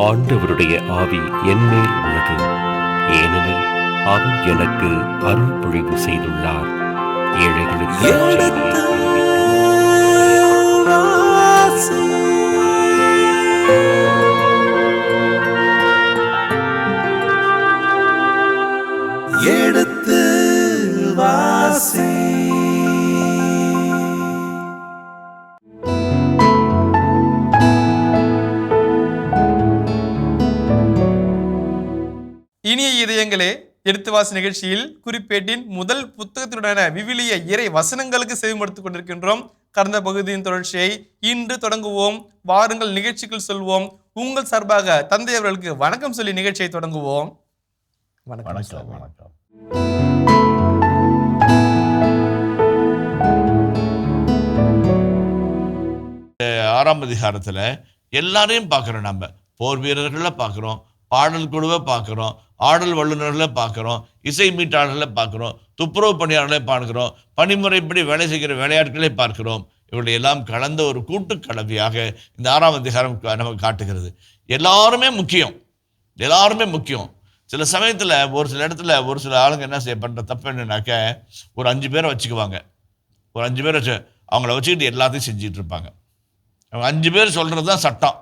ஆண்டவருடைய ஆவி என்மேல் உள்ளது, ஏனெனில் அவர் எனக்கு அருள் பொழிவு செய்துள்ளார். ஏழைகளுக்கு எடுத்து வாசி. எடுத்து வாசி. இனிய இதயங்களே, எடுத்துவாசி நிகழ்ச்சியில் குறிப்பேட்டின் முதல் புத்தகத்தினுடன விவிலிய இறை வசனங்களுக்கு செவிமடுத்துக் கொண்டிருக்கின்றோம். கடந்த பகுதியின் தொடர்ச்சியை இன்று தொடங்குவோம். வாருங்கள் நிகழ்ச்சிக்குள் சொல்வோம். உங்கள் சார்பாக தந்தை அவர்களுக்கு வணக்கம் சொல்லி நிகழ்ச்சியை தொடங்குவோம். வணக்கம். வணக்கம். ஆறாம் அதிகாரத்துல எல்லாரையும் பார்க்கிறோம். நம்ம போர் வீரர்களை பார்க்கிறோம், பாடல் குழுவை பார்க்கிறோம், ஆடல் வல்லுநர்களை பார்க்கிறோம், இசை மீட்டாளர்களை பார்க்கிறோம், துப்புரவு பணியாளர்களை பார்க்கிறோம், பணிமுறைப்படி வேலை செய்கிற வேலையாட்களை பார்க்கிறோம். இவர்களை எல்லாம் கலந்த ஒரு கூட்டு கலவையாக இந்த ஆறாம் அதிகாரம் நமக்கு காட்டுகிறது. எல்லாருமே முக்கியம், எல்லாருமே முக்கியம். சில சமயத்தில் ஒரு சில இடத்துல ஒரு சில ஆளுங்க என்ன பண்ணுற தப்பு என்னன்னாக்க, ஒரு 5 பேரை வச்சுக்குவாங்க. ஒரு 5 பேர் வச்சு அவங்கள வச்சுக்கிட்டு எல்லாத்தையும் செஞ்சுட்டு இருப்பாங்க. அவங்க 5 பேர் சொல்கிறது தான் சட்டம்.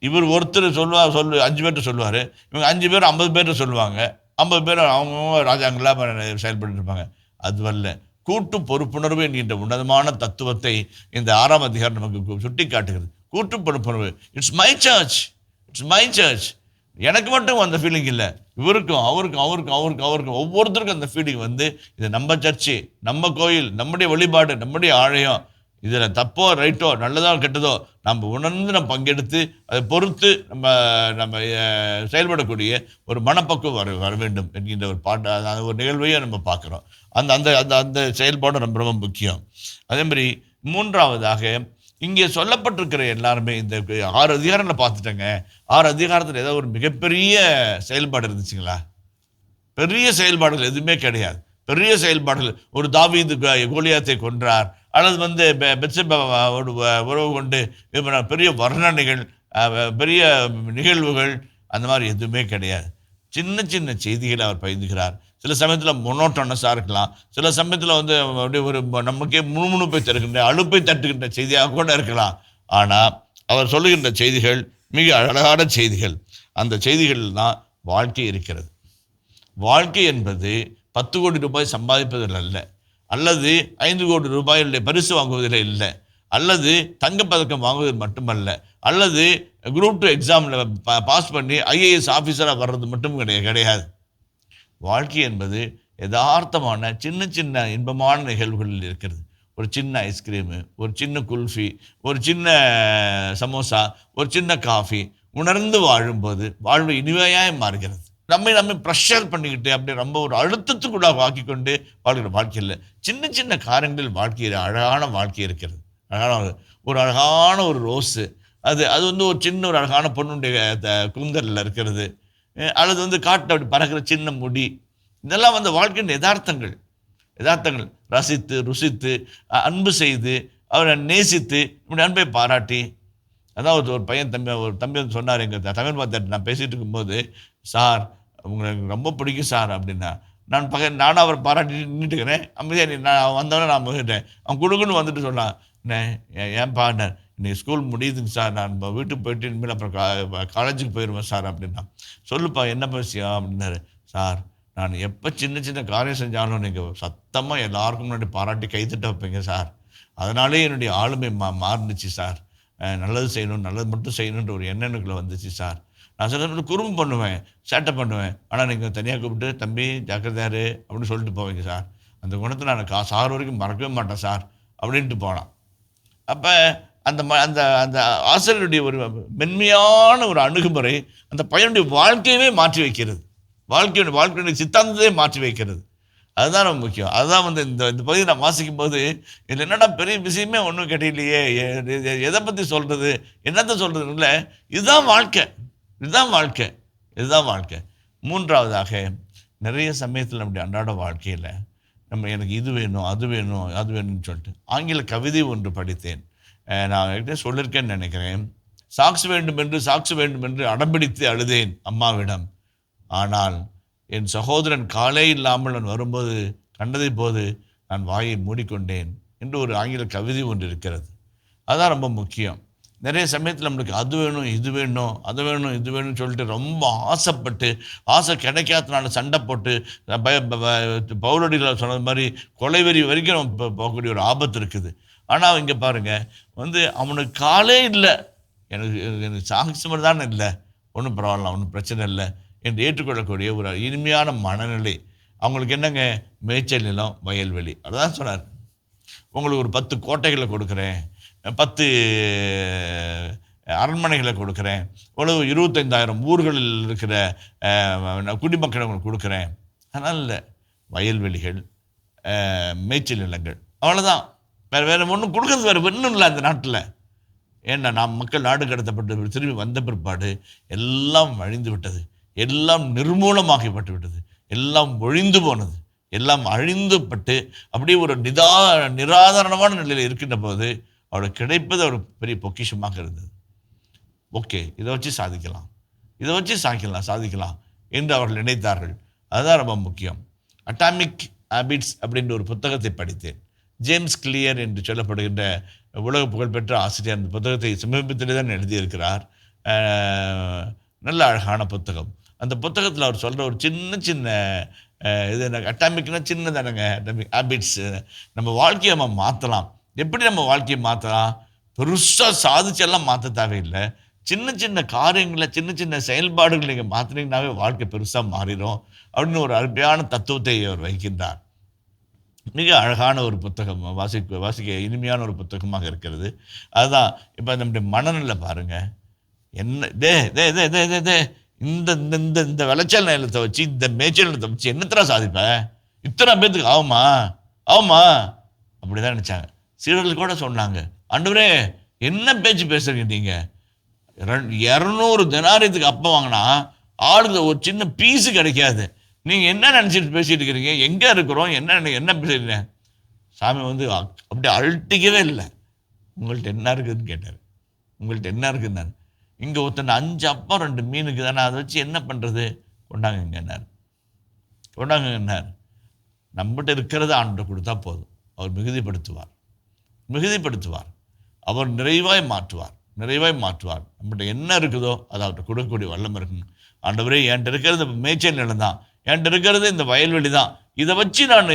இவர் ஒருத்தர் 5 பேர்கிட்ட சொல்லுவார், இவங்க 5 பேர் 50 பேர்கிட்ட சொல்லுவாங்க. 50 பேர் அவங்க ராஜாங்களாக செயல்பட்டு இருப்பாங்க. அதுவல்ல, கூட்டு பொறுப்புணர்வு என்கின்ற உன்னதமான தத்துவத்தை இந்த ஆறாம் அதிகாரம் நமக்கு சுட்டி காட்டுகிறது. கூட்டு பொறுப்புணர்வு. It's my search, it's my search. எனக்கு மட்டும் அந்த ஃபீலிங் இல்லை, இவருக்கும் அவருக்கும் அவருக்கும் அவருக்கும் அவருக்கும் ஒவ்வொருத்தருக்கும் அந்த ஃபீலிங் வந்து இது நம்ம சர்ச்சு, நம்ம கோயில், நம்முடைய வழிபாடு, நம்முடைய ஆலயம். இதில் தப்போ ரைட்டோ நல்லதோ கெட்டதோ நம்ம உணர்ந்து நம்ம பங்கெடுத்து அதை பொறுத்து நம்ம செயல்படக்கூடிய ஒரு மனப்பக்குவம் வர வேண்டும் என்கின்ற ஒரு அந்த ஒரு நிகழ்வையை நம்ம பார்க்குறோம். அந்த அந்த அந்த அந்த செயல்பாடு ரொம்ப ரொம்ப முக்கியம். அதே மாதிரி மூன்றாவதாக இங்கே சொல்லப்பட்டிருக்கிற எல்லாருமே இந்த 6 அதிகாரங்களை பார்த்துட்டேங்க. 6 அதிகாரத்தில் ஏதோ ஒரு மிகப்பெரிய செயல்பாடு இருந்துச்சுங்களா? பெரிய செயல்பாடுகள் எதுவுமே கிடையாது. பெரிய செயல்பாடுகள், ஒரு தாவீது கோலியாத்தை கொன்றார், அல்லது பெத்செபாவோடு உறவு கொண்டு பெரிய வர்ணனைகள், பெரிய நிகழ்வுகள், அந்த மாதிரி எதுவுமே கிடையாது. சின்ன சின்ன செய்திகளை அவர் பகிர்ந்துகிறார். சில சமயத்தில் மொனோட்டோனஸாக இருக்கலாம், சில சமயத்தில் அப்படியே ஒரு நமக்கே முணுமுணுப்பை தருகின்ற, அலுப்பை தட்டுகின்ற செய்தியாக கூட இருக்கலாம். ஆனால் அவர் சொல்லுகின்ற செய்திகள் மிக அழகான செய்திகள். அந்த செய்திகளில் தான் வாழ்க்கை இருக்கிறது. வாழ்க்கை என்பது 10 கோடி ரூபாய் சம்பாதிப்பதில் அல்ல, அல்லது 5 கோடி ரூபாய் பரிசு வாங்குவதில் இல்லை, அல்லது தங்கப்பதக்கம் வாங்குவதில் மட்டுமல்ல, அல்லது குரூப் 2 எக்ஸாமில் பாஸ் பண்ணி IAS ஆஃபீஸராக வர்றது மட்டும் கிடையாது. வாழ்க்கை என்பது யதார்த்தமான சின்ன சின்ன இன்பமான நிகழ்வுகளில் இருக்கிறது. ஒரு சின்ன ஐஸ்கிரீமு, ஒரு சின்ன குல்ஃபி, ஒரு சின்ன சமோசா, ஒரு சின்ன காஃபி உணர்ந்து வாழும்போது வாழ்வு இனிமையாய் மாறுகிறது. நம்ம ப்ரெஷர் பண்ணிக்கிட்டு அப்படி ரொம்ப ஒரு அழுத்தத்துக்குள்ள ஆக்கி கொண்டு வாழ்கிற வாழ்க்கையில் சின்ன சின்ன காரியங்களில் வாழ்க்கையில் அழகான வாழ்க்கை இருக்கிறது. அழகான ஒரு ரோஸு, அது ஒரு சின்ன ஒரு அழகான பொண்ணுடைய கூந்தலில் இருக்கிறது, அல்லது காட்டில் அப்படி பறக்கிற சின்ன முடி. இதெல்லாம் வாழ்க்கையின் யதார்த்தங்கள் ரசித்து ருசித்து அன்பு செய்து அவரை நேசித்து இப்படி அன்பை பாராட்டி. அதான் ஒரு பையன் ஒரு தம்பி சொன்னார், எங்கள் தமிழ் பார்த்துட்டு நான் பேசிகிட்டு இருக்கும்போது, சார் உங்களுக்கு ரொம்ப பிடிக்கும் சார் அப்படின்னா, நானும் அவரை பாராட்டி நின்றுக்கிறேன். அமைதியாக நான் வந்தவொடனே நான் போயிட்டேன். அவன் குடுக்குன்னு வந்துட்டு சொன்னான், ஏன் பாருனர் இன்னைக்கு ஸ்கூல் முடியுதுங்க சார், நான் வீட்டுக்கு போயிட்டு இனிமேல் அப்புறம் காலேஜுக்கு போயிடுவேன் சார் அப்படின்னா. சொல்லுப்பா என்ன விஷயம் அப்படின்னாரு. சார் நான் எப்போ சின்ன சின்ன காரியம் செஞ்சாலும் நீங்கள் சத்தமாக எல்லாருக்கும் முன்னாடி பாராட்டி கைத்தட்ட வைப்பீங்க சார். அதனாலே என்னுடைய ஆளுமை மாறுனுச்சு சார். நல்லது செய்யணும், நல்லது மட்டும் செய்யணுன்ற ஒரு எண்ணெண்ணுக்குள்ளே வந்துச்சு சார். நான் சில குறும்பு பண்ணுவேன், சேட்டை பண்ணுவேன், ஆனால் நீங்கள் தனியாக கூப்பிட்டு தம்பி ஜாக்கிரதையாரு அப்படின்னு சொல்லிட்டு போவீங்க சார். அந்த குணத்தை நான் சார் வரைக்கும் மறக்கவே மாட்டேன் சார் அப்படின்ட்டு போனான். அப்போ அந்த அந்த அந்த ஆசிரியருடைய ஒரு மென்மையான ஒரு அணுகுமுறை அந்த பையனுடைய வாழ்க்கையவே மாற்றி வைக்கிறது, வாழ்க்கையுடைய சித்தாந்தத்தையே மாற்றி வைக்கிறது. அதுதான் ரொம்ப முக்கியம். அதுதான் இந்த பகுதியை நான் வாசிக்கும் போது இதில் என்னடா பெரிய விஷயமே ஒன்றும் கிடையிலையே, எதை பற்றி சொல்கிறது, என்னத்தை சொல்கிறது இல்லை, இதுதான் வாழ்க்கை, இதுதான் வாழ்க்கை, இதுதான் வாழ்க்கை. மூன்றாவதாக நிறைய சமயத்தில் நம்முடைய அன்றாட வாழ்க்கையில் எனக்கு இது வேணும் அது வேணும் அது வேணும்னு சொல்லிட்டு ஆங்கில கவிதை ஒன்று படித்தேன். நான் சொல்லியிருக்கேன்னு நினைக்கிறேன். சாக்ஸ் வேண்டும் என்று அடம்பிடித்து அழுதேன் அம்மாவிடம். ஆனால் என் சகோதரன் காலே இல்லாமல் நான் வரும்போது கண்டதை போது நான் வாயை மூடிக்கொண்டேன் என்று ஒரு ஆங்கில கவிதை ஒன்று இருக்கிறது. அதுதான் ரொம்ப முக்கியம். நிறைய சமயத்தில் நம்மளுக்கு அது வேணும் இது வேணும் அது வேணும் இது வேணும்னு சொல்லிட்டு ரொம்ப ஆசைப்பட்டு ஆசை கிடைக்காதனால சண்டை போட்டு பவுலடிகளை சொன்னது மாதிரி கொலைவெறி வரைக்கும் நம்ம போகக்கூடிய ஒரு ஆபத்து இருக்குது. ஆனால் இங்கே பாருங்கள், அவனுக்கு காலே இல்லை, எனக்கு சாக்ஸிமர் தானே இல்லை, ஒன்றும் பரவாயில்ல, ஒன்றும் பிரச்சனை இல்லை என்று ஏற்றுக்கொள்ளக்கூடிய ஒரு இனிமையான மனநிலை. அவங்களுக்கு என்னங்க, மேய்ச்சல் நிலம், வயல்வெளி. அதுதான் சொன்னார். உங்களுக்கு ஒரு 10 கோட்டைகளை கொடுக்குறேன், 10 அரண்மனைகளை கொடுக்குறேன், இவ்வளவு 25,000 ஊர்களில் இருக்கிற குடிமக்களை உங்களுக்கு கொடுக்குறேன். அதனால் இல்லை, வயல்வெளிகள், மேய்ச்சல் நிலங்கள், அவ்வளோதான். வேறு ஒன்றும் கொடுக்குறது வேறு ஒன்றும் இல்லை அந்த நாட்டில். ஏன்னா மக்கள் நாடு கடத்தப்பட்டு திரும்பி வந்த பிற்பாடு எல்லாம் அழிந்து விட்டது, எல்லாம் நிர்மூலமாகிப்பட்டு விட்டது, எல்லாம் ஒழிந்து போனது, எல்லாம் அழிந்துபட்டு அப்படியே ஒரு நிராதாரணமான நிலையில் இருக்கின்ற போது அவளுக்கு கிடைப்பது ஒரு பெரிய பொக்கிஷமாக இருந்தது. ஓகே, இதை வச்சு சாதிக்கலாம் என்று அவர்கள் நினைத்தார்கள். அதுதான் ரொம்ப முக்கியம். அட்டாமிக் ஹேபிட்ஸ் அப்படின்ற ஒரு புத்தகத்தை படித்தேன். ஜேம்ஸ் கிளியர் என்று சொல்லப்படுகின்ற உலக புகழ்பெற்ற ஆசிரியர் அந்த புத்தகத்தை சமீபத்திலே தான் எழுதியிருக்கிறார். நல்ல அழகான புத்தகம். அந்த புத்தகத்தில் அவர் சொல்கிற ஒரு சின்ன இது அட்டாமிக்னா சின்னதானங்க, அட்டாமிக் ஹேபிட்ஸ். நம்ம வாழ்க்கையை நம்ம மாற்றலாம். எப்படி நம்ம வாழ்க்கையை மாற்றலாம்? பெருசாக சாதிச்செல்லாம் மாற்ற தேவையில்லை. சின்ன காரியங்களை, சின்ன செயல்பாடுகள் நீங்கள் மாற்றினீங்கன்னாவே வாழ்க்கை பெருசாக மாறிடும் அப்படின்னு ஒரு அருமையான தத்துவத்தை அவர் வைக்கின்றார். மிக அழகான ஒரு புத்தகம், வாசிக்க இனிமையான ஒரு புத்தகமாக இருக்கிறது. அதுதான் இப்போ நம்முடைய மனநிலை பாருங்கள். என்ன இந்த இந்த இந்த விளைச்சல் நிலத்தை வச்சு, இந்த மேய்ச்சல் நிலத்தை வச்சு என்னத்தரா சாதிப்பேன்? இத்தனை பேர்த்துக்கு ஆகுமா? அப்படிதான் நினைச்சாங்க. சீடர்கள் கூட சொன்னாங்க, ஆண்டவரே என்ன பேச்சு பேசுறீங்க நீங்கள்? 200 தெனாரியத்துக்கு அப்போ வாங்கினா ஆளுங்க ஒரு சின்ன பீஸு கிடைக்காது. நீங்கள் என்ன நினச்சிட்டு பேசிட்டு இருக்கிறீங்க? எங்கே இருக்கிறோம்? என்ன பேசுறீங்க? சாமி அப்படியே அழட்டிக்கவே இல்லை. உங்கள்கிட்ட என்ன இருக்குதுன்னு கேட்டார். உங்கள்கிட்ட என்ன இருக்குதுன்னு. இங்கே ஒருத்தன் 5 அப்பம் 2 மீனுக்கு தானே, அதை வச்சு என்ன பண்ணுறது? கொண்டாங்கன்னார். நம்மகிட்ட இருக்கிறத ஆண்டு கொடுத்தா போதும். அவர் மிகுதிப்படுத்துவார். அவர் நிறைவாய் மாற்றுவார். நம்மகிட்ட என்ன இருக்குதோ அதை அவர்கிட்ட கொடுக்கக்கூடிய வல்லம் இருக்கணும். ஆண்டவரே, என்கிட்ட இருக்கிறது மேய்ச்சல் நிலம் தான், என்கிட்ட இருக்கிறது இந்த வயல்வெளி தான், இதை வச்சு நான்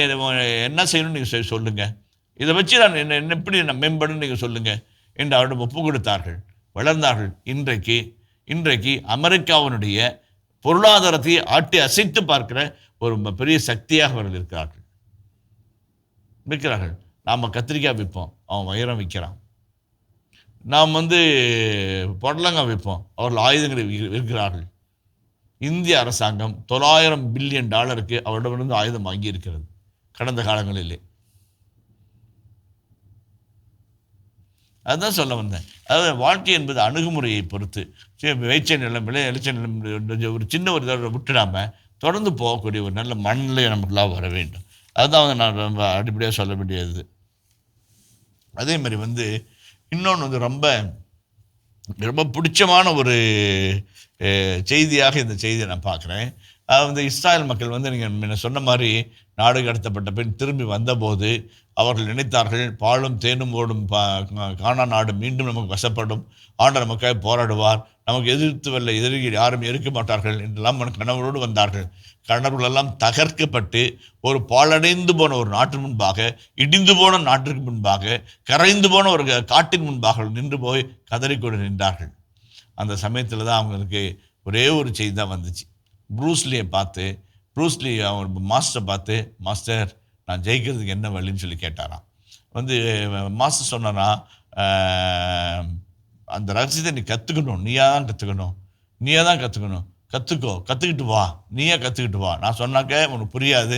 என்ன செய்யணும்னு நீங்கள் சொல்லுங்கள், இதை வச்சு நான் என்ன எப்படி நான் மேம்படணும்னு நீங்கள் சொல்லுங்கள் என்று அவரிடம் ஒப்பு கொடுத்தார்கள், வளர்ந்தார்கள். இன்றைக்கு அமெரிக்காவினுடைய பொருளாதாரத்தை ஆட்டி அசைத்து பார்க்கிற ஒரு பெரிய சக்தியாக அவர்கள் இருக்கிறார்கள். நாம் கத்திரிக்காய் விற்போம், அவன் வைரம் விற்கிறான். நாம் பொடலங்காய் விற்போம், அவர்கள் ஆயுதங்களை விற்கிறார்கள். இந்திய அரசாங்கம் $900 பில்லியன் அவரிடமிருந்து ஆயுதம் வாங்கி இருக்கிறது கடந்த காலங்களிலே. அதுதான் சொல்ல வந்தேன். அதாவது வாழ்க்கை என்பது அணுகுமுறையை பொறுத்து. விளைச்சல் நிலம் ஒரு சின்ன ஒரு இதை விட்டுடாமல் தொடர்ந்து போகக்கூடிய ஒரு நல்ல மனநிலை நமக்குலாம் வர வேண்டும். அதுதான் நான் ரொம்ப அடிப்படையாக சொல்ல வேண்டியது. அதே மாதிரி இன்னொன்று ரொம்ப ரொம்ப பிடிச்சமான ஒரு செய்தியாக இந்த செய்தியை நான் பார்க்குறேன். இஸ்ராயல் மக்கள் நீங்கள் சொன்ன மாதிரி நாடு கடத்தப்பட்ட பின் திரும்பி வந்தபோது அவர்கள் நினைத்தார்கள், பாலும் தேனும் ஓடும் கானான் நாடு மீண்டும் நமக்கு வசப்படும், ஆண்டவர் நமக்காக போராடுவார், நமக்கு எதிர்த்து வல்ல எதிரிகள் யாரும் இருக்க மாட்டார்கள் என்றெல்லாம் கனவோடு வந்தார்கள். கனவுகளெல்லாம் தகர்க்கப்பட்டு ஒரு பாழடைந்து போன ஒரு நாட்டின் முன்பாக, இடிந்து போன நாட்டிற்கு முன்பாக, கரைந்து போன ஒரு காட்டின் முன்பாக நின்று போய் கதறிக்கொண்டு நின்றார்கள். அந்த சமயத்தில் தான் அவங்களுக்கு ஒரே ஒரு செய்தி தான் வந்துச்சு. ப்ரூஸ்லி அவங்க மாஸ்டரை பார்த்து, மாஸ்டர் நான் ஜெயிக்கிறதுக்கு என்ன வழின்னு சொல்லி கேட்டாராம். மாஸ்டர் சொன்னாரா, அந்த ரகசியத்தை நீ கற்றுக்கணும், நீயாக தான் கற்றுக்கணும், கற்றுக்கிட்டு வா, நீயே கற்றுக்கிட்டு வா, நான் சொன்னாக்க உனக்கு புரியாது,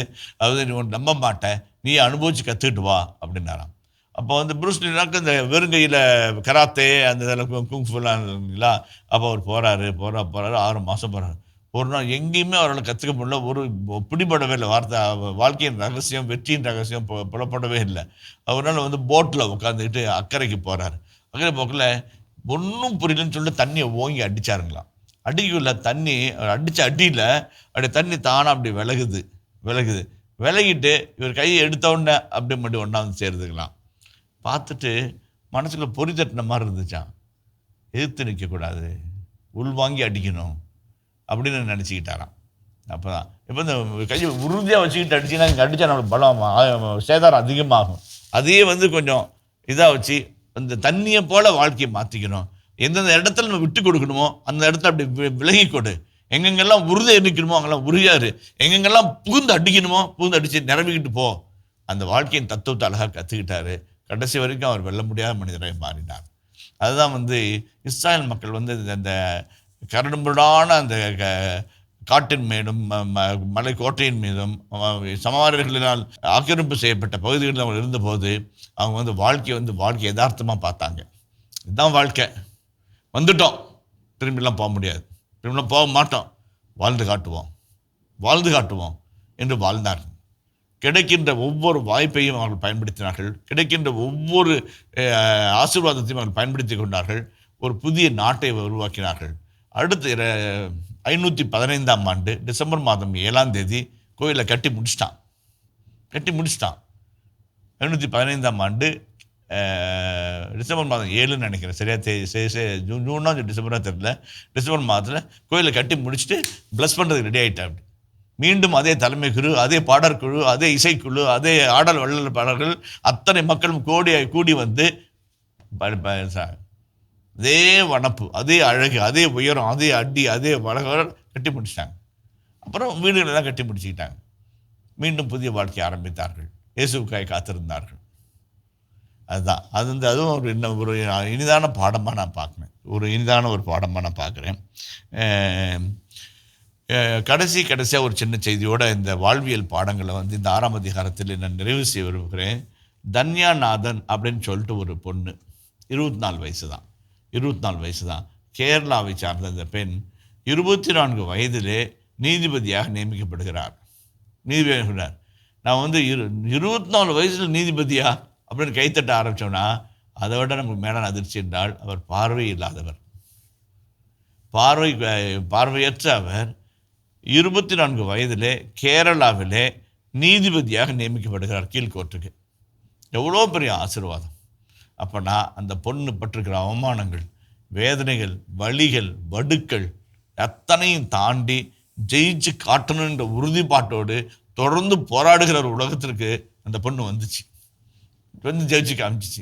நீ உனக்கு நம்ப மாட்டேன், நீயே அனுபவித்து கற்றுக்கிட்டு வா அப்படின்னாராம். அப்போ ப்ரூஸ்லினாக்க இந்த வெறுங்கையில் கராத்தே அந்த இதில் குங்ஃபுலாம் இல்லைங்களா, அப்போ அவர் போகிறாரு 6 மாதம் போகிறாரு. ஒரு நாள் எங்கேயுமே அவரால் கற்றுக்க முடியல, ஒரு பிடிபடவே இல்லை. வாழ்க்கையின் ரகசியம், வெற்றியின் ரகசியம் புலப்படவே இல்லை. அவரால் போட்டில் உட்காந்துக்கிட்டு அக்கறைக்கு போகிறார். அக்கறை போக்கில் ஒன்றும் புரியலன்னு சொல்லிட்டு தண்ணியை ஓங்கி அடிச்சாருங்களாம். அடிக்கல, தண்ணி அடித்த அடியில் அப்படியே தண்ணி தானாக அப்படி விலகிட்டு இவர் கையை எடுத்தோடனே அப்படியே மட்டும் ஒன்றா வந்து சேருதுங்களாம். பார்த்துட்டு மனசுக்குள்ள பொறி தட்டின மாதிரி இருந்துச்சான். எதிர்த்து நிற்கக்கூடாது, உள்வாங்கி அடிக்கணும் அப்படின்னு நினச்சிக்கிட்டாராம். அப்போ தான் இப்போ இந்த கையை உறுதியாக வச்சுக்கிட்டு அடிச்சுன்னா இங்கே அடித்தா நம்மளுக்கு பலம் சேதாரம் அதிகமாகும். அதையே வந்து கொஞ்சம் இதாக வச்சு அந்த தண்ணியை போல் வாழ்க்கையை மாற்றிக்கணும். எந்தெந்த இடத்துல நம்ம விட்டு கொடுக்கணுமோ அந்த இடத்துல அப்படி விலகி கொடு. எங்கெங்கெல்லாம் உறுதியாக இருக்கணுமோ அங்கெல்லாம் உறுதியாரு. எங்கெங்கெல்லாம் புகுந்து அடிக்கணுமோ புகுந்து அடித்து நிரம்பிக்கிட்டு போ. அந்த வாழ்க்கையின் தத்துவத்தை அழகாக கற்றுக்கிட்டாரு. கடைசி வரைக்கும் அவர் வெல்ல முடியாத மனிதராக மாறினார். அதுதான் வந்து இஸ்ராயல் மக்கள் வந்து அந்த கரடுமுரடான அந்த காட்டின் மீதும் மலை கோட்டையின் மீதும் சமவாரர்களினால் ஆக்கிரமிப்பு செய்யப்பட்ட பகுதிகளில் அவங்க இருந்தபோது அவங்க வந்து வாழ்க்கையை யதார்த்தமாக பார்த்தாங்க. இதுதான் வாழ்க்கை, வந்துட்டோம், திரும்பிலாம் போக முடியாது, திரும்பிலாம் போக மாட்டோம், வாழ்ந்து காட்டுவோம் என்று வாழ்ந்தார்கள். கிடைக்கின்ற ஒவ்வொரு வாய்ப்பையும் அவர்கள் பயன்படுத்தினார்கள். கிடைக்கின்ற ஒவ்வொரு ஆசீர்வாதத்தையும் அவர்கள் பயன்படுத்தி கொண்டார்கள். ஒரு புதிய நாட்டை உருவாக்கினார்கள். அடுத்து 515ஆம் ஆண்டு டிசம்பர் மாதம் 7ஆம் தேதி கோயிலை கட்டி முடிச்சிட்டான். 515ஆம் ஆண்டு டிசம்பர் மாதம் 7ன்னு நினைக்கிறேன், சரியா ஜூனா டிசம்பராக தெரியல. டிசம்பர் மாதத்தில் கோயிலை கட்டி முடிச்சுட்டு ப்ளஸ் பண்ணுறதுக்கு ரெடி ஆகிட்டேன். அப்படி மீண்டும் அதே தலைமை குழு, அதே பாடற்குழு, அதே இசைக்குழு, அதே ஆடல் வள்ளல் பாடல்கள், அத்தனை மக்களும் கூடி வந்து அதே வனப்பு, அதே அழகு, அதே உயரம், அதே அடி, அதே வளர கட்டி முடிச்சிட்டாங்க. அப்புறம் வீடுகளெல்லாம் கட்டி முடிச்சுக்கிட்டாங்க. மீண்டும் புதிய வாழ்க்கையை ஆரம்பித்தார்கள். இயேசுவுக்காய் காத்திருந்தார்கள். அதுவும் ஒரு இனிதான பாடமாக நான் பார்க்குறேன். ஒரு பாடமாக நான் பார்க்குறேன். கடைசியாக ஒரு சின்ன செய்தியோட இந்த வாழ்வியல் பாடங்களை வந்து இந்த 6ஆம் அதிகாரத்தில் நான் நிறைவு செய்ய விரும்புகிறேன். தன்யாநாதன் அப்படின்னு சொல்லிட்டு ஒரு பொண்ணு, 24 வயசு தான், கேரளாவை சார்ந்த இந்த பெண் 24 வயதிலே நீதிபதியாக நியமிக்கப்படுகிறார். நான் வந்து 24 வயசில் நீதிபதியா அப்படின்னு கைத்தட்ட ஆரம்பித்தோன்னா அதை விட நமக்கு மேலான அதிர்ச்சி என்றால் அவர் பார்வை இல்லாதவர், பார்வையற்ற அவர் 24 வயதிலே கேரளாவிலே நீதிபதியாக நியமிக்கப்படுகிறார் கீழ்கோர்ட்டுக்கு. எவ்வளோ பெரிய ஆசீர்வாதம்! அப்போனா அந்த பொண்ணு பட்டிருக்கிற அவமானங்கள், வேதனைகள், வலிகள், வடுக்கள் அத்தனையும் தாண்டி ஜெயிச்சு காட்டணுன்ற உறுதிப்பாட்டோடு தொடர்ந்து போராடுகிற ஒரு உலகத்திற்கு அந்த பொண்ணு வந்து ஜெயிச்சு காமிச்சிச்சு.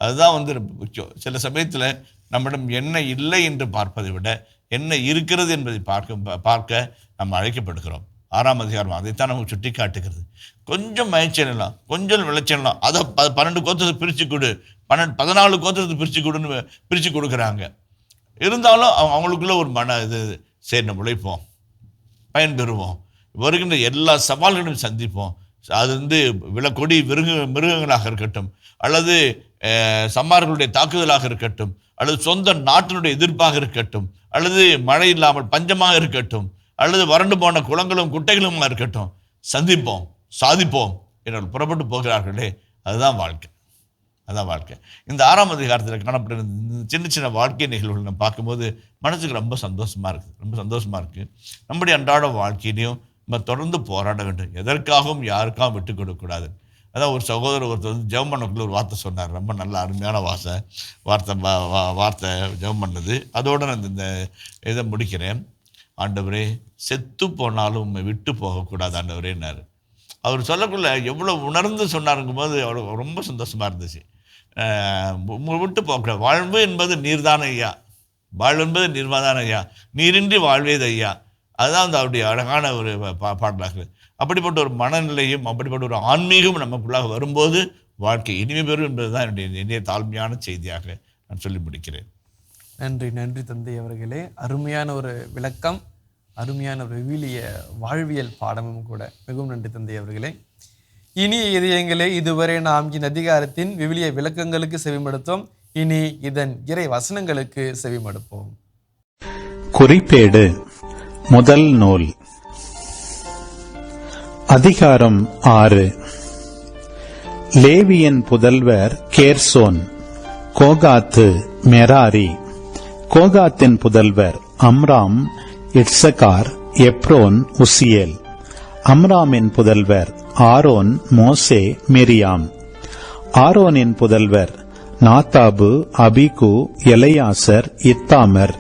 அதுதான் வந்து முக்கியம். சில சமயத்தில் நம்மிடம் என்ன இல்லை என்று பார்ப்பதை விட என்ன இருக்கிறது என்பதை பார்க்க நம்ம அழைக்கப்படுகிறோம். 6ஆம் அதிகாரம் அதைத்தான் நமக்கு சுட்டி காட்டுகிறது. கொஞ்சம் மயச்சலாம், கொஞ்சம் விளைச்சலாம், அதை 12 கோத்திரத்தை பிரித்து கொடு, 14 கோத்திரத்தை பிரித்து கொடுக்குறாங்க. இருந்தாலும் அவங்களுக்குள்ள ஒரு சரி நம்ம உழைப்போம், பயன்பெறுவோம், வருகின்ற எல்லா சவால்களையும் சந்திப்போம். அது வந்து விலக்கொடி மிருகங்களாக இருக்கட்டும், அல்லது சம்மார்களுடைய தாக்குதலாக இருக்கட்டும், அல்லது சொந்த நாட்டினுடைய எதிர்ப்பாக இருக்கட்டும், அல்லது மழை இல்லாமல் பஞ்சமாக இருக்கட்டும், அல்லது வறண்டு போன குளங்களும் குட்டைகளும் இருக்கட்டும், சந்திப்போம், சாதிப்போம் என்று புறப்பட்டு போகிறார்களே, அதுதான் வாழ்க்கை. இந்த 6ஆம் அதிகாரத்தில் காணப்படுற சின்ன சின்ன வாழ்க்கை நிகழ்வுகள் நம்ம பார்க்கும்போது மனசுக்கு ரொம்ப சந்தோஷமாக இருக்குது. நம்முடைய அன்றாட வாழ்க்கையிலையும் நம்ம தொடர்ந்து போராட வேண்டும். எதற்காகவும் யாருக்காகவும் விட்டு கொடுக்கக்கூடாது. அதான் ஒரு சகோதரர் ஒருத்தர் வந்து ஜெபம் பண்ணக்குள்ள ஒரு வார்த்தை சொன்னார். ரொம்ப நல்ல அருமையான வார்த்தை ஜெபம் பண்ணது. அதோடு நான் இந்த இதை முடிக்கிறேன். ஆண்டவரே, செத்து போனாலும் உண்மை விட்டு போகக்கூடாது ஆண்டவரேன்னாரு. அவர் சொல்லக்குள்ள எவ்வளோ உணர்ந்து சொன்னாருங்கும் போது அவருக்கு ரொம்ப சந்தோஷமாக இருந்துச்சு. விட்டு போகக்கூடாது. வாழ்வு என்பது நீர்தான ஐயா, நீரின்றி வாழ்வேது ஐயா. அதுதான் அந்த அவருடைய அழகான ஒரு பாடலாக. அப்படிப்பட்ட ஒரு மனநிலையும் அப்படிப்பட்ட ஒரு ஆன்மீகம் நமக்குள்ளாக வரும்போது வாழ்க்கை இனிமை பெறும் என்பதுதான் என்னுடைய தாழ்மையான செய்தியாக நான் சொல்லி முடிக்கிறேன். நன்றி தந்தை அவர்களே. அருமையான ஒரு விளக்கம், அருமையான ஒரு விவிலிய வாழ்வியல் பாடமும் கூட. மிகவும் நன்றி தந்தை அவர்களே. இனிய இதயங்களே, இதுவரை நாம் இந்த அதிகாரத்தின் விவிலிய விளக்கங்களுக்கு செவிமடுத்தோம். இனி இதன் இறை வசனங்களுக்கு செவிமடுப்போம். குறிப்பேடு முதல் நூல், அதிகாரம் 6. லேவியன் புதல்வர் கேர்சோன், கோகாத்து மெராரி. கோகாத்தின் புதல்வர் அம்ராம், இட்சகார், எப்ரோன், உசியேல். அம்ராமின் புதல்வர் ஆரோன், மோசே, மிரியாம். ஆரோனின் புதல்வர் நாத்தாபு, அபிகு, எலையாசர், இத்தாமர்.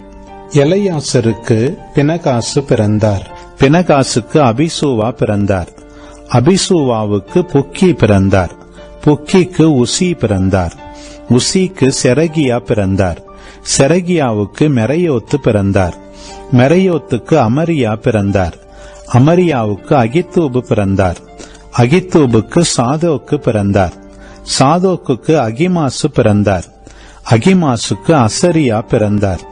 எலையாசருக்கு பினகாசு பிறந்தார். பினகாசுக்கு அபிசூவா பிறந்தார். அபிசூவாவுக்கு புக்கி பிறந்தார். புக்கிக்கு உசி பிறந்தார். உசிக்கு செரகியா பிறந்தார். செரகியாவுக்கு மெரையோத்து பிறந்தார். மெரையோத்துக்கு அமரியா பிறந்தார். அமரியாவுக்கு அகித்தூபு பிறந்தார். அகித்தூபுக்கு சாதோக்கு பிறந்தார். சாதோக்குக்கு அகிமாசு பிறந்தார். அகிமாசுக்கு அசரியா பிறந்தார்.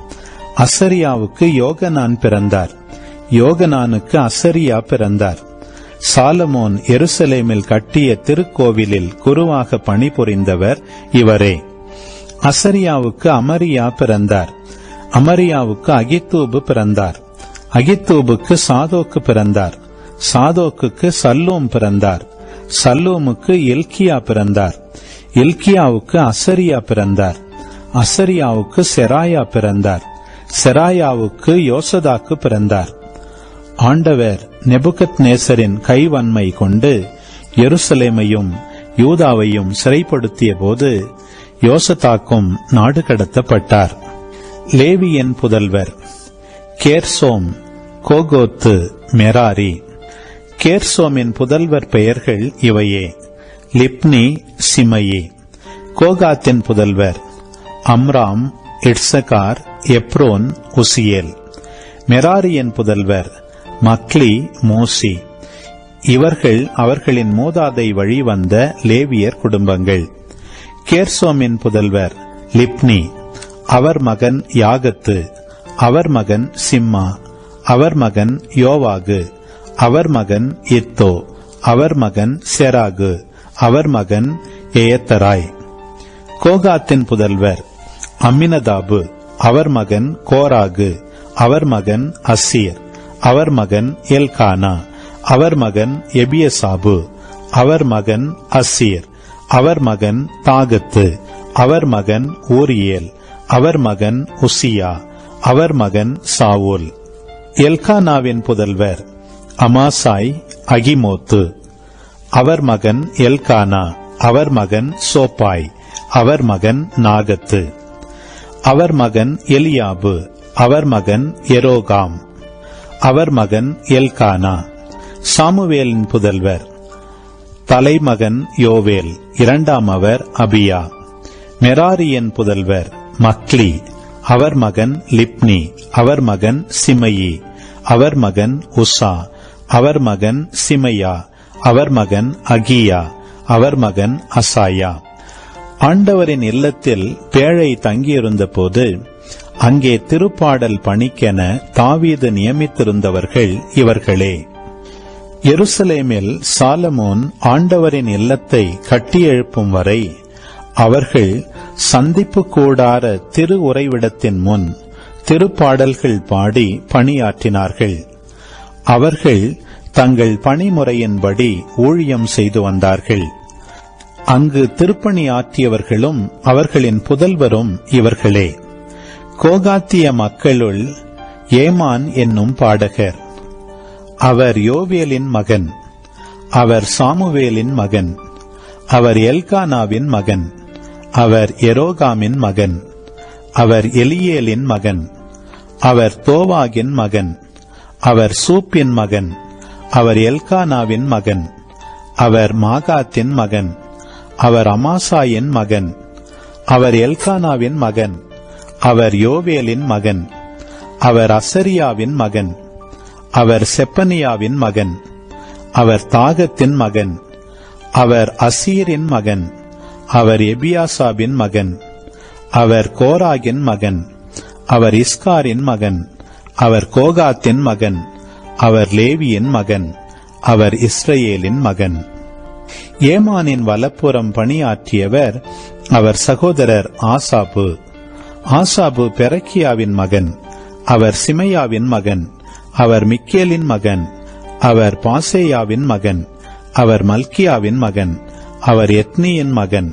அசரியாவுக்கு யோகனான் பிறந்தார். யோகனானுக்கு அசரியா பிறந்தார். சாலமோன் எருசலேமில் கட்டிய திருக்கோவிலில் குருவாக பணிபுரிந்தவர் இவரே. அசரியாவுக்கு அமரியா பிறந்தார். அமரியாவுக்கு அகித்தூபு பிறந்தார். அகித்தூபுக்கு சாதோக்கு பிறந்தார். சாதோக்குக்கு சல்லூம் பிறந்தார். சல்லூமுக்கு எல்கியா பிறந்தார். எல்கியாவுக்கு அசரியா பிறந்தார். அசரியாவுக்கு செராயா பிறந்தார். செராயாவுக்கு யோசதாக்கு பிறந்தார். ஆண்டவர் நெபுகத்நேசரின் கைவன்மை கொண்டு எருசலேமையும் யூதாவையும் சிறைப்படுத்திய போது யோசதாக்கும் நாடு கடத்தப்பட்டார். லேவியின் புதல்வர் கேர்சோம், கோகோத்து, மெராரி. கேர்சோமின் புதல்வர் பெயர்கள் இவையே: லிப்னி, சிமயி. கோகாத்தின் புதல்வர் அம்ராம், இட்சகார், எப்ரோன், உசியேல். மெராரியின் புதல்வர் மக்லி, மூசி. இவர்கள் அவர்களின் மூதாதை வழி வந்த லேவியர் குடும்பங்கள். கேர்சோமின் புதல்வர் லிப்னி. அவர் மகன் யாகத்து. அவர் மகன் சிம்மா. அவர் மகன் யோவாகு. அவர் மகன் இத்தோ. அவர் மகன் செராகு. அவர் மகன் எயத்தராய். கோகாத்தின் புதல்வர் அம்மினதாபு. அவர் மகன் கோராகு. அவர் மகன் அசீர். அவர் மகன் எல்கானா. அவர் மகன் எபியசாபு. அவர் மகன் அசீர். அவர் மகன் தாகத்து. அவர் மகன் ஊரியேல். அவர் மகன் உசியா. அவர் மகன் சாவூல். எல்கானாவின் புதல்வர் அமாசாய், அகிமோத்து. அவர் மகன் எல்கானா. அவர் மகன் சோப்பாய். அவர் மகன் நாகத்து. அவர் மகன் எலியாபு. அவர் மகன் எரோகாம். அவர் மகன் எல்கானா. சாமுவேலின் புதல்வர் தலைமகன் யோவேல். இரண்டாம் அவர் அபியா. மெராரியின் புதல்வர் மக்லி. அவர் மகன் லிப்னி. அவர் மகன் சிமயி. அவர் மகன் உசா. அவர் மகன் சிமையா. அவர் மகன் அகியா. அவர் மகன் அசாயா. ஆண்டவரின் இல்லத்தில் பேழை தங்கியிருந்த போது அங்கே திருப்பாடல் பணிக்கென தாவீது நியமித்திருந்தவர்கள் இவர்களே. எருசலேமில் சாலமோன் ஆண்டவரின் இல்லத்தை கட்டியெழுப்பும் வரை அவர்கள் சந்திப்பு கூடார திரு உறைவிடத்தின் முன் திருப்பாடல்கள் பாடி பணியாற்றினார்கள். அவர்கள் தங்கள் பணிமுறையின்படி ஊழியம் செய்து வந்தார்கள். அங்கு திருப்பணி ஆற்றியவர்களும் அவர்களின் புதல்வரும் இவர்களே. கோகாத்திய மக்களுள் ஏமான் என்னும் பாடகர். அவர் யோவேலின் மகன். அவர் சாமுவேலின் மகன். அவர் எல்கானாவின் மகன். அவர் எரோகாமின் மகன். அவர் எலியேலின் மகன். அவர் தோவாகின் மகன். அவர் சூப்பின் மகன். அவர் எல்கானாவின் மகன். அவர் மாகாத்தின் மகன். அவர் அமாசாயின் மகன். அவர் எல்கானாவின் மகன். அவர் யோவேலின் மகன். அவர் அசரியாவின் மகன். அவர் செப்பனியாவின் மகன். அவர் தாகத்தின் மகன். அவர் அசீரின் மகன். அவர் எபியாசாபின் மகன். அவர் கோராகின் மகன். அவர் இஸ்காரின் மகன். அவர் கோகாத்தின் மகன். அவர் லேவியின் மகன். அவர் இஸ்ரவேலின் மகன். ஏமானின் வலப்புறம் பணியாற்றியவர் அவர் சகோதரர் ஆசாபு. ஆசாபு பெரக்கியாவின் மகன். அவர் சிமையாவின் மகன். அவர் மிக்கேலின் மகன். அவர் பாசேயாவின் மகன். அவர் மல்கியாவின் மகன். அவர் எத்னியின் மகன்.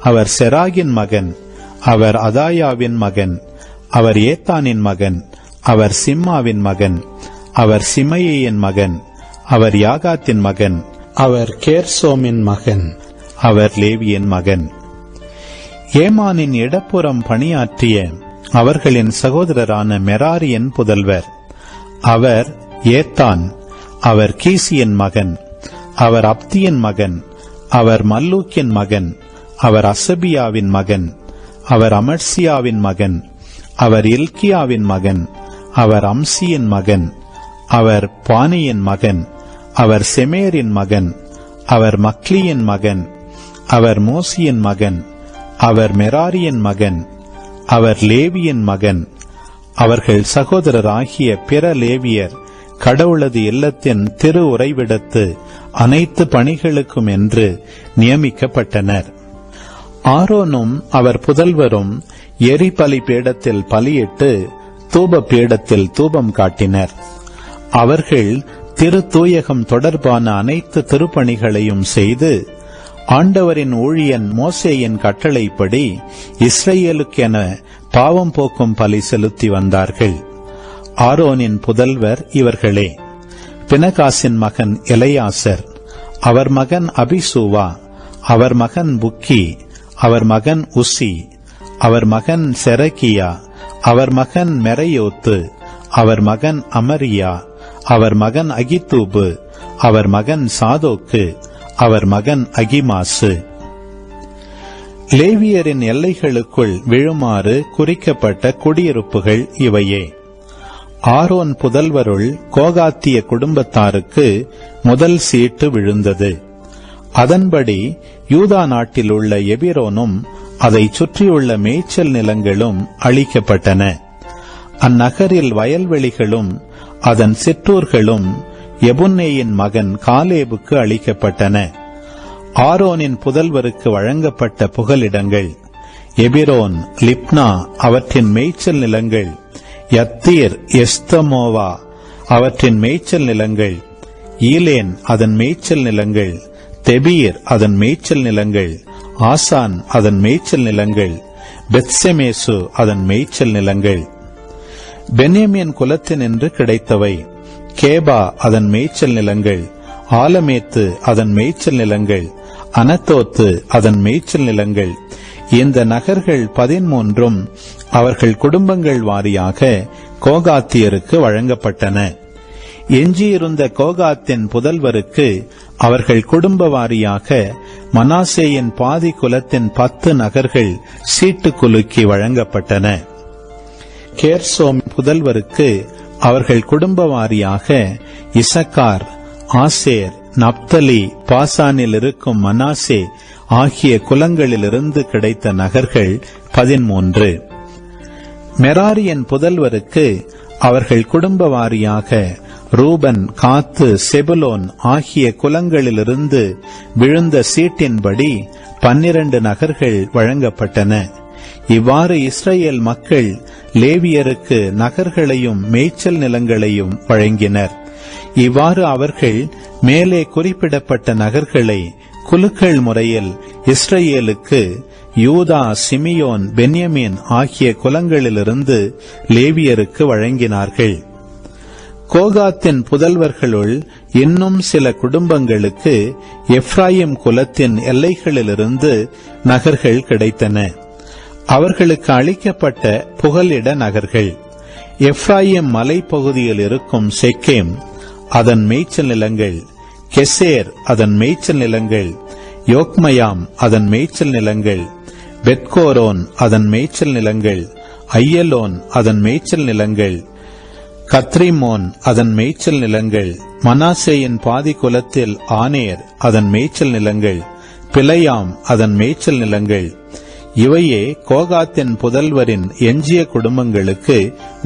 அவர் செராகின் மகன். அவர் அதாயாவின் மகன், அவர் ஏத்தானின் மகன், அவர் சிம்மாவின் மகன், அவர் சிமையின் மகன், அவர் யாகாத்தின் மகன், அவர் கேர்சோமின் மகன், அவர் லேவியின் மகன். ஏமானின் இடப்புறம் பணியாற்றிய அவர்களின் சகோதரரான மெராரியின் புதல்வர். அவர் ஏத்தான், அவர் கீசியின் மகன், அவர் அப்தியின் மகன், அவர் மல்லூக்கின் மகன், அவர் அசபியாவின் மகன், அவர் அமர்சியாவின் மகன், அவர் இல்கியாவின் மகன், அவர் அம்சியின் மகன், அவர் பானியின் மகன், அவர் செமேரின் மகன், அவர் மக்லியின் மகன், அவர் மோசியின் மகன், அவர் மெராரியின் மகன், அவர் லேவியின் மகன். அவர்கள் சகோதரராகிய பிற லேவியர் கடவுளது இல்லத்தின் திரு உறைவிடத்து அனைத்து பணிகளுக்கும் என்று நியமிக்கப்பட்டனர். ஆரோனும் அவர் புதல்வரும் எரிபலி பீடத்தில் பலியிட்டு தூப பீடத்தில் தூபம் காட்டினர். அவர்கள் திரு தூயகம் தொடர்பான அனைத்து திருப்பணிகளையும் செய்து ஆண்டவரின் ஊழியன் மோசேயின் கட்டளைப்படி இஸ்ரேலுக்கென பாவம் போக்கும் பலி செலுத்தி வந்தார்கள். ஆரோனின் புதல்வர் இவர்களே: பினகாசின் மகன் எலையாசர், அவர் மகன் அபிசூவா, அவர் மகன் புக்கி, அவர் மகன் உசி, அவர் மகன் செரகியா, அவர் மகன் மெரையோத்து, அவர் மகன் அமரியா, அவர் மகன் அகித்தூபு, அவர் மகன் சாதோக்கு, அவர் மகன் அகிமாசு. லேவியரின் எல்லைகளுக்குள் விழுமாறு குறிக்கப்பட்ட குடியிருப்புகள் இவையே. ஆரோன் புதல்வருள் கோகாத்திய குடும்பத்தாருக்கு முதல் சீட்டு விழுந்தது. அதன்படி யூதா நாட்டில் உள்ள எபிரோனும் அதை சுற்றியுள்ள மேய்ச்சல் நிலங்களும் அழிக்கப்பட்டன. அந்நகரில் வயல்வெளிகளும் அதன் சிற்றூர்களும் எபுன்னேயின் மகன் காலேபுக்கு அளிக்கப்பட்டன. ஆரோனின் புதல்வருக்கு வழங்கப்பட்ட புகலிடங்கள்: எபிரோன், லிப்னா அவற்றின் மேய்ச்சல் நிலங்கள், யத்தீர், எஸ்தமோவா அவற்றின் மேய்ச்சல் நிலங்கள், ஈலேன் அதன் மேய்ச்சல் நிலங்கள், தெபீர் அதன் மேய்ச்சல் நிலங்கள், ஆசான் அதன் மேய்ச்சல் நிலங்கள், பெத்செமேசு அதன் மேய்ச்சல் நிலங்கள். பென்யமீன் குலத்தினின்று கிடைத்தவை: கேபா அதன் மேய்ச்சல் நிலங்கள், ஆலமேத்து அதன் மேய்ச்சல் நிலங்கள், அனத்தோத்து அதன் மேய்ச்சல் நிலங்கள். இந்த நகர்கள் 13 அவர்கள் குடும்பங்கள் வாரியாக கோகாத்தியருக்கு வழங்கப்பட்டன. எஞ்சியிருந்த கோகாத்தின் புதல்வருக்கு அவர்கள் குடும்ப வாரியாக மனாசேயின் பாதி குலத்தின் 10 நகர்கள் சீட்டு குலுக்கி வழங்கப்பட்டன. கேர்சோம் புதல்வருக்கு அவர்கள் குடும்ப வாரியாக இசக்கார், ஆசேர், நப்தலி, பாசானில் இருக்கும் மனாசே ஆகிய குலங்களிலிருந்து கிடைத்த நகர்கள் 13. மெராரியின் புதல்வருக்கு அவர்கள் குடும்ப வாரியாக ரூபன், காத்து, செபுலோன் ஆகிய குலங்களிலிருந்து விழுந்த சீட்டின்படி 12 நகர்கள் வழங்கப்பட்டன. இவ்வாறு இஸ்ரேல் மக்கள் லேவியருக்கு நகர்களையும் மேய்ச்சல் நிலங்களையும் வழங்கினர். இவ்வாறு அவர்கள் மேலே குறிப்பிடப்பட்ட நகர்களை குலுக்கள் முறையில் இஸ்ரேலுக்கு யூதா, சிமியோன், பென்யமீன் ஆகிய குலங்களிலிருந்து லேவியருக்கு வழங்கினார்கள். கோகாத்தின் புதல்வர்களுள் இன்னும் சில குடும்பங்களுக்கு எப்ராயிம் குலத்தின் எல்லைகளிலிருந்து நகர்கள் கிடைத்தன. அவர்களுக்கு அளிக்கப்பட்ட புகலிட நகர்கள்: எப்ராயிம் மலைப்பகுதியில் இருக்கும் செக்கேம் அதன் மேய்ச்சல் நிலங்கள், கெசேர் அதன் மேய்ச்சல் நிலங்கள், யோக்மயாம் அதன் மேய்ச்சல் நிலங்கள், பெத்கோரோன் அதன் மேய்ச்சல் நிலங்கள், ஐயலோன் அதன் மேய்ச்சல் நிலங்கள், கத்ரிமோன் அதன் மேய்ச்சல் நிலங்கள், மனாசேயின் பாதி குலத்தில் ஆனேர் அதன் மேய்ச்சல் நிலங்கள், பிலையாம் அதன் மேய்ச்சல் நிலங்கள். இவையே கோகாத்தின் புதல்வரின் எஞ்சிய குடும்பங்களுக்கு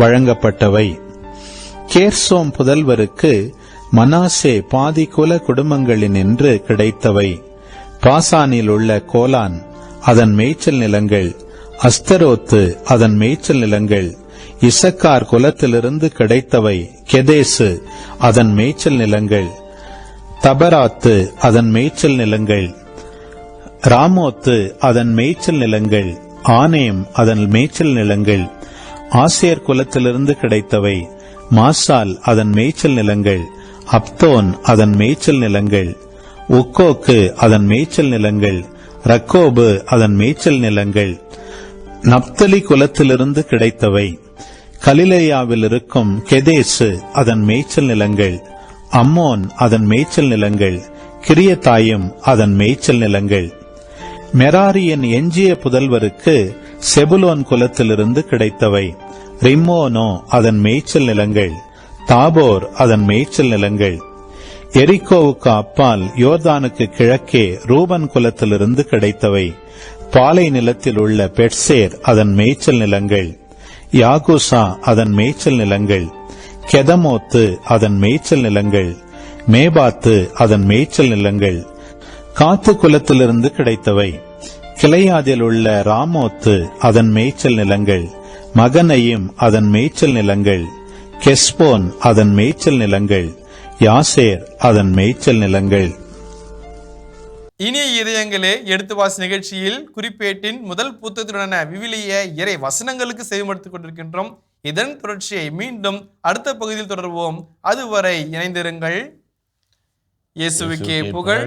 வழங்கப்பட்டவை. கேர்சோம் புதல்வருக்கு மனாசே பாதி குல குடும்பங்களினின்று கிடைத்தவை: பாசானில் உள்ள கோலான் அதன் மேய்ச்சல் நிலங்கள், அஸ்தரோத்து அதன் மேய்ச்சல் நிலங்கள். இசக்கார் குலத்திலிருந்து கிடைத்தவை: கெதேசு அதன் மேய்ச்சல் நிலங்கள், தபராத்து அதன் மேய்ச்சல் நிலங்கள், ராமோத்து அதன் மேய்ச்சல் நிலங்கள், ஆனேம் அதன் மேய்ச்சல் நிலங்கள். ஆசேர் குலத்திலிருந்து கிடைத்தவை மாசால் அதன் மேய்ச்சல் நிலங்கள். அப்தோன் அதன் மேய்ச்சல் நிலங்கள். உக்கோக்கு அதன் மேய்ச்சல் நிலங்கள். ரக்கோபு அதன் மேய்ச்சல் நிலங்கள். நப்தலி குலத்திலிருந்து கிடைத்தவை கலிலேயாவில் இருக்கும் கெதேசு அதன் மேய்ச்சல் நிலங்கள். அம்மோன் அதன் மேய்ச்சல் நிலங்கள். கிரியத்தாயும் அதன் மேய்ச்சல் நிலங்கள். மெராரியின் எஞ்சிய புதல்வருக்கு செபுலோன் குலத்திலிருந்து கிடைத்தவை ரிம்மோனோ அதன் மேய்ச்சல் நிலங்கள். தாபோர் அதன் மேய்ச்சல் நிலங்கள். எரிக்கோவுக்கு அப்பால் யோர்தானுக்கு கிழக்கே ரூபன் குலத்திலிருந்து கிடைத்தவை பாலை நிலத்தில் உள்ள பெட்சேர் அதன் மேய்ச்சல் நிலங்கள். யாகுசா அதன் மேய்ச்சல் நிலங்கள். கெதமோத்து அதன் மேய்ச்சல் நிலங்கள். மேபாத்து அதன் மேய்ச்சல் நிலங்கள். காத்து குலத்திலிருந்து கிடைத்தவை கிளையாதில் உள்ள ராமோத்து அதன் மேய்ச்சல் நிலங்கள். மகனையும் அதன் மேய்ச்சல் நிலங்கள். கெஸ்போன் அதன் மேய்ச்சல் நிலங்கள். யாசேர் அதன் மேய்ச்சல் நிலங்கள். இனிய இதயங்களே, எடுத்து வாசி நிகழ்ச்சியில் குறிப்பேட்டின் முதல் புத்தகத்துடனான விவிலிய இறை வசனங்களுக்கு செவிமடுத்துக் கொண்டிருக்கின்றோம். இதன் தொடர்ச்சியை மீண்டும் அடுத்த பகுதியில் தொடர்வோம். அதுவரை இணைந்திருங்கள். இயேசுவுக்கே புகழ்,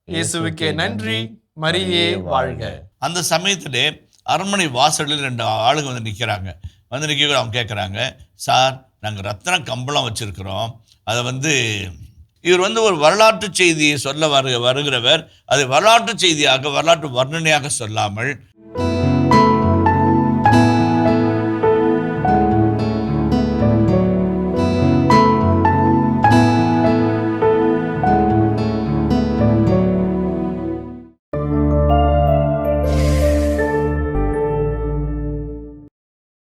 இயேசுவுக்கே நன்றி, மரியே வாழ்க. அந்த சமயத்திலே அரண்மனை வாசலில் 2 ஆளுங்க வந்து நிற்கிறாங்க. வந்து நிற்க அவங்க கேட்குறாங்க, சார் நாங்கள் ரத்ன கம்பளம் வச்சிருக்கிறோம், அதை வந்து இவர் வந்து ஒரு வரலாற்று செய்தியை சொல்ல வருகிறவர் அதை வரலாற்று செய்தியாக வரலாற்று வர்ணனையாக சொல்லாமல்